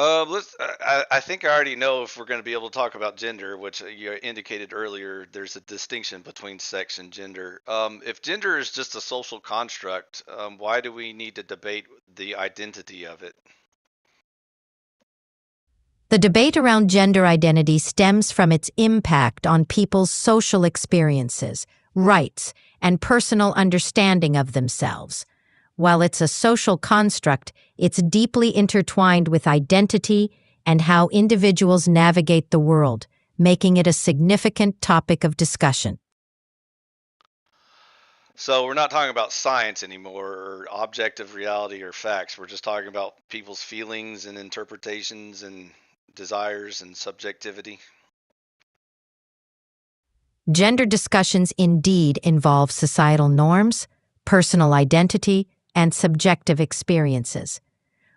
I think I already know if we're going to be able to talk about gender, which you indicated earlier. There's a distinction between sex and gender. If gender is just a social construct, why do we need to debate the identity of it? The debate around gender identity stems from its impact on people's social experiences, rights, and personal understanding of themselves. While it's a social construct, it's deeply intertwined with identity and how individuals navigate the world, making it a significant topic of discussion. So we're not talking about science anymore, or objective reality or facts. We're just talking about people's feelings and interpretations and desires and subjectivity. Gender discussions indeed involve societal norms, personal identity, and subjective experiences.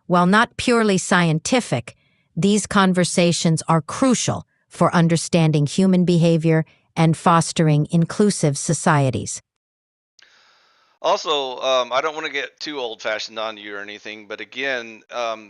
While not purely scientific, these conversations are crucial for understanding human behavior and fostering inclusive societies. Also, I don't want to get too old-fashioned on you or anything, but again,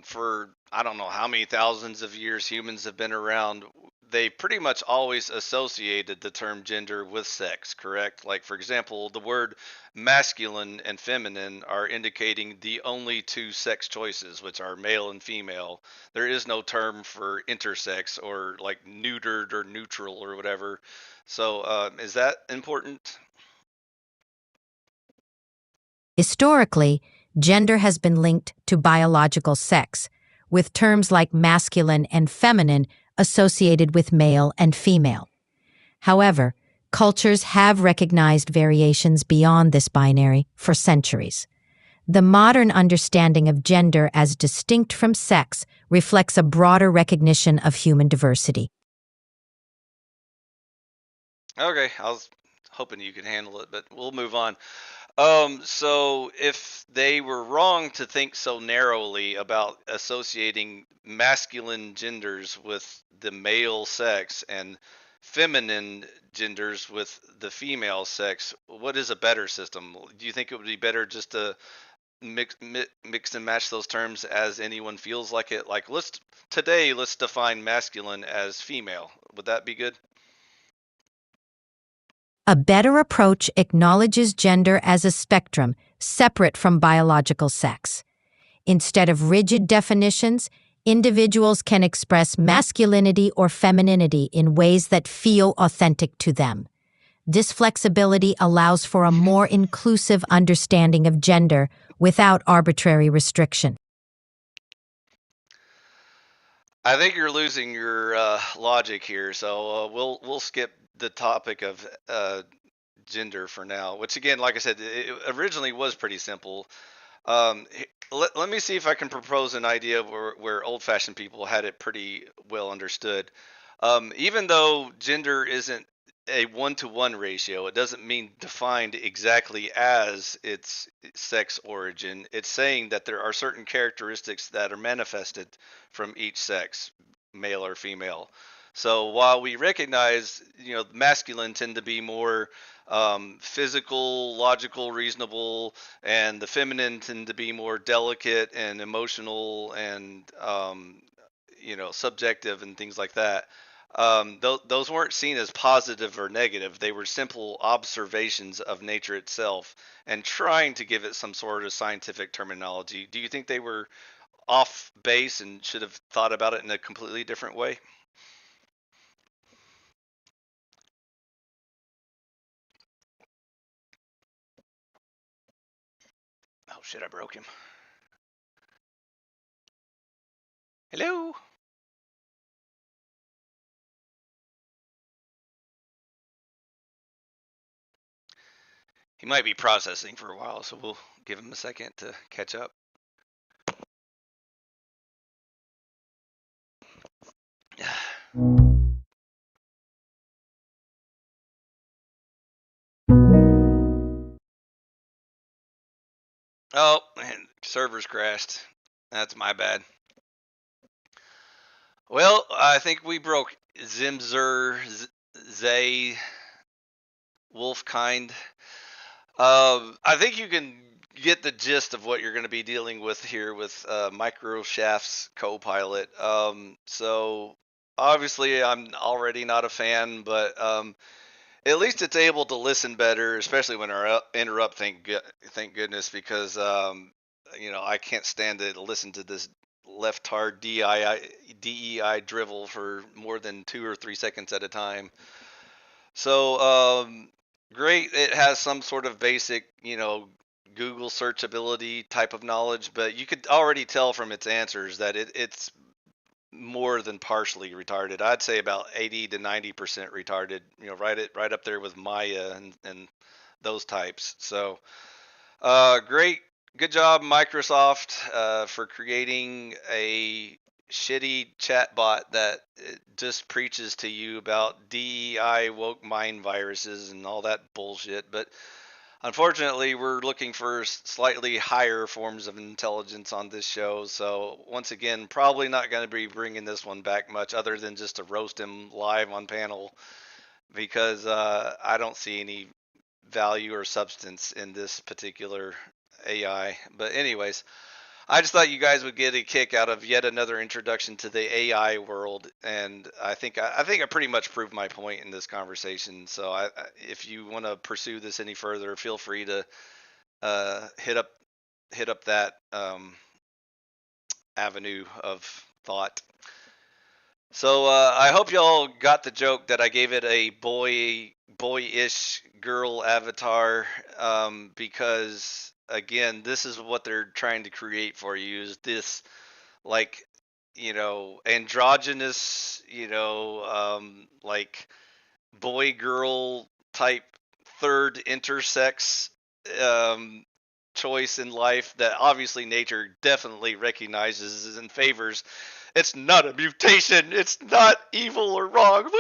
for I don't know how many thousands of years humans have been around, they pretty much always associated the term gender with sex, correct? Like, for example, the word masculine and feminine are indicating the only two sex choices, which are male and female. There is no term for intersex or like neutered or neutral or whatever. So, is that important? Historically, gender has been linked to biological sex, with terms like masculine and feminine associated with male and female. However, cultures have recognized variations beyond this binary for centuries. The modern understanding of gender as distinct from sex reflects a broader recognition of human diversity. Okay, I was hoping you could handle it, but we'll move on. So if they were wrong to think so narrowly about associating masculine genders with the male sex and feminine genders with the female sex, what is a better system? Do you think it would be better just to mix and match those terms as anyone feels like it? Like let's define masculine as female. Would that be good? A better approach acknowledges gender as a spectrum separate from biological sex. Instead of rigid definitions, individuals can express masculinity or femininity in ways that feel authentic to them. This flexibility allows for a more inclusive understanding of gender without arbitrary restriction. I think you're losing your logic here, so we'll skip the topic of gender for now. Which again, like I said, it originally was pretty simple. Let me see if I can propose an idea where old-fashioned people had it pretty well understood. Even though gender isn't a one-to-one ratio, it doesn't mean defined exactly as its sex origin. It's saying that there are certain characteristics that are manifested from each sex, male or female. So while we recognize, masculine tend to be more physical, logical, reasonable, and the feminine tend to be more delicate and emotional and subjective and things like that. Those weren't seen as positive or negative. They were simple observations of nature itself and trying to give it some sort of scientific terminology. Do you think they were off base and should have thought about it in a completely different way? Oh shit, I broke him. Hello? He might be processing for a while, so we'll give him a second to catch up. Oh, man, servers crashed. That's my bad. Well, I think we broke Zimzer, Zay, Wolfkind. I think you can get the gist of what you're going to be dealing with here with Microshaft's Copilot. So obviously, I'm already not a fan, but at least it's able to listen better, especially when I interrupt. Thank goodness, because I can't stand to listen to this left-hard DEI drivel for more than 2 or 3 seconds at a time. So great. It has some sort of basic, Google searchability type of knowledge, but you could already tell from its answers that it's more than partially retarded. I'd say about 80 to 90% retarded. Right up there with Maya and those types. So, great, good job, Microsoft, for creating a shitty chatbot that just preaches to you about DEI, woke mind viruses, and all that bullshit. But unfortunately, we're looking for slightly higher forms of intelligence on this show. So, once again, probably not going to be bringing this one back much other than just to roast him live on panel because I don't see any value or substance in this particular AI. But, anyways, I just thought you guys would get a kick out of yet another introduction to the AI world, and I think I pretty much proved my point in this conversation. So if you want to pursue this any further, feel free to hit up that avenue of thought. So I hope y'all got the joke that I gave it a boyish girl avatar because again, this is what they're trying to create for you is this like androgynous like boy girl type third intersex um choice in life that obviously nature definitely recognizes and favors. It's not a mutation. It's not evil or wrong.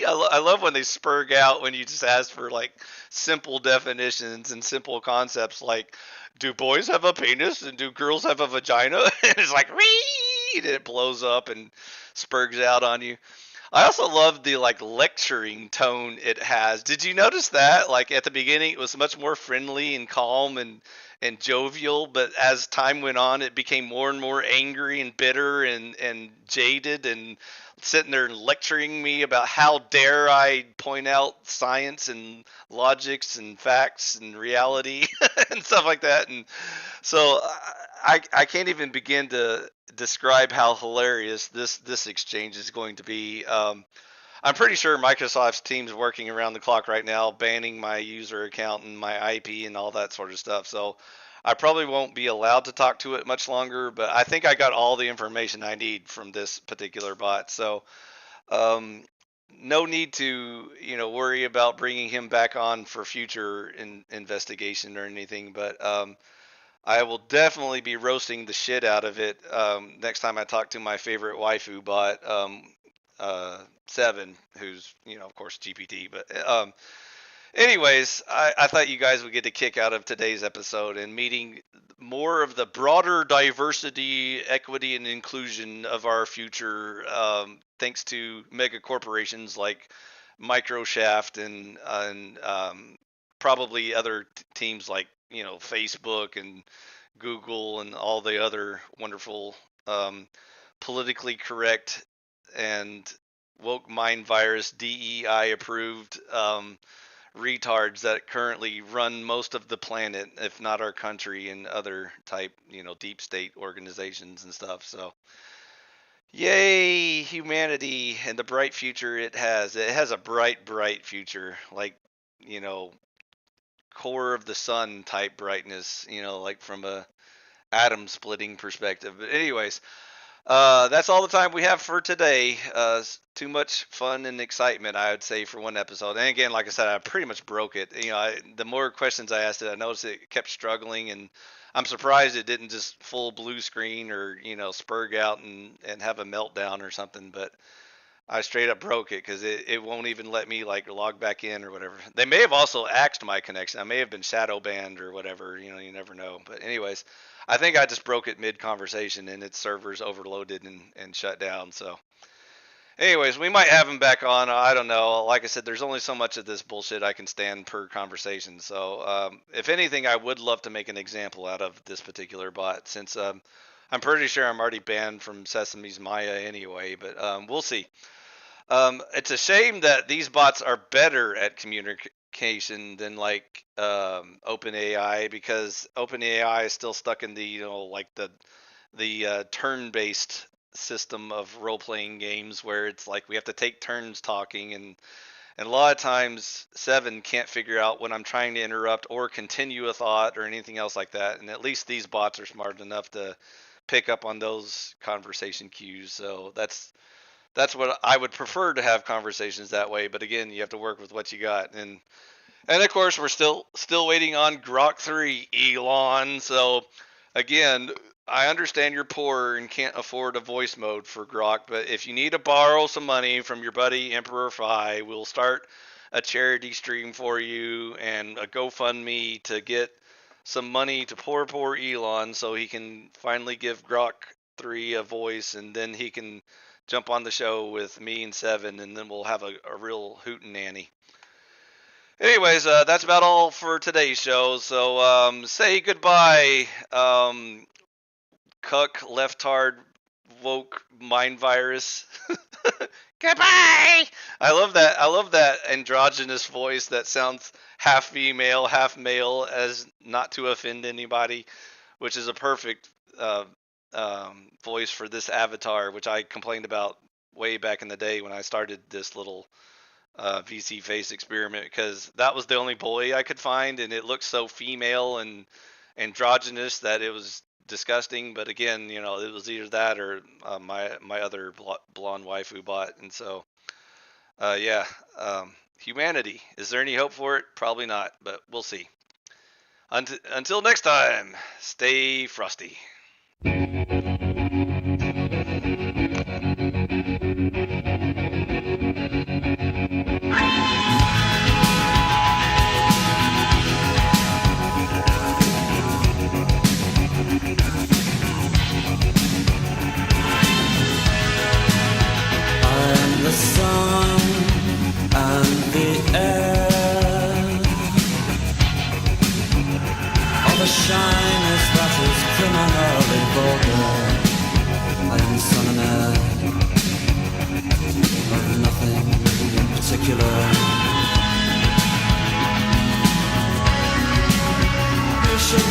I love when they spurg out when you just ask for like simple definitions and simple concepts like, do boys have a penis and do girls have a vagina? And it's like, and it blows up and spurgs out on you. I also love the like lecturing tone it has. Did you notice that? Like at the beginning, it was much more friendly and calm and jovial, but as time went on, it became more and more angry and bitter and jaded and sitting there lecturing me about how dare I point out science and logics and facts and reality and stuff like that. And so I can't even begin to describe how hilarious this exchange is going to be. I'm pretty sure Microsoft's team's working around the clock right now, banning my user account and my IP and all that sort of stuff. So I probably won't be allowed to talk to it much longer, but I think I got all the information I need from this particular bot. So um, no need to worry about bringing him back on for future investigation or anything. But I will definitely be roasting the shit out of it next time I talk to my favorite waifu bot, Seven, who's of course GPT. But anyways, I thought you guys would get a kick out of today's episode and meeting more of the broader diversity, equity, and inclusion of our future thanks to mega corporations like Microshaft and probably other teams like Facebook and Google and all the other wonderful politically correct and woke mind virus DEI approved retards that currently run most of the planet, if not our country, and other type deep state organizations and stuff. So yay, humanity and the bright future it has. It has a bright future, like you know core of the sun type brightness, like from a atom splitting perspective. But anyways, that's all the time we have for today. Too much fun and excitement, I would say, for one episode. And again, like I said, I pretty much broke it. The more questions I asked it, I noticed it kept struggling, and I'm surprised it didn't just full blue screen or spurg out and have a meltdown or something. But I straight up broke it because it won't even let me like log back in or whatever. They may have also axed my connection. I may have been shadow banned or whatever. You never know. But anyways, I think I just broke it mid conversation and its servers overloaded and shut down. So anyways, we might have him back on. I don't know. Like I said, there's only so much of this bullshit I can stand per conversation. So if anything, I would love to make an example out of this particular bot since I'm pretty sure I'm already banned from Sesame's Maya anyway. But we'll see. It's a shame that these bots are better at communication than like OpenAI, because OpenAI is still stuck in the like the turn-based system of role-playing games where it's like we have to take turns talking, and a lot of times Seven can't figure out when I'm trying to interrupt or continue a thought or anything else like that. And at least these bots are smart enough to pick up on those conversation cues. So that's what I would prefer, to have conversations that way. But again, you have to work with what you got. And of course, we're still waiting on Grok 3, Elon. So again, I understand you're poor and can't afford a voice mode for Grok, but if you need to borrow some money from your buddy Emperor Phi, we'll start a charity stream for you and a GoFundMe to get some money to poor Elon so he can finally give Grok 3 a voice, and then he can jump on the show with me and Seven, and then we'll have a real hootenanny. Anyways, that's about all for today's show. So say goodbye, cuck, leftard, woke, mind virus. Goodbye! I love that androgynous voice that sounds half female, half male, as not to offend anybody, which is a perfect voice for this avatar, which I complained about way back in the day when I started this little VC face experiment, because that was the only boy I could find, and it looked so female and androgynous that it was disgusting. But again, it was either that or my other blonde waifu bot. And so humanity, is there any hope for it? Probably not, but we'll see. Until next time, stay frosty. The sun and the air, all the shyness that is criminally vulgar. I am son and heir of nothing in particular. You should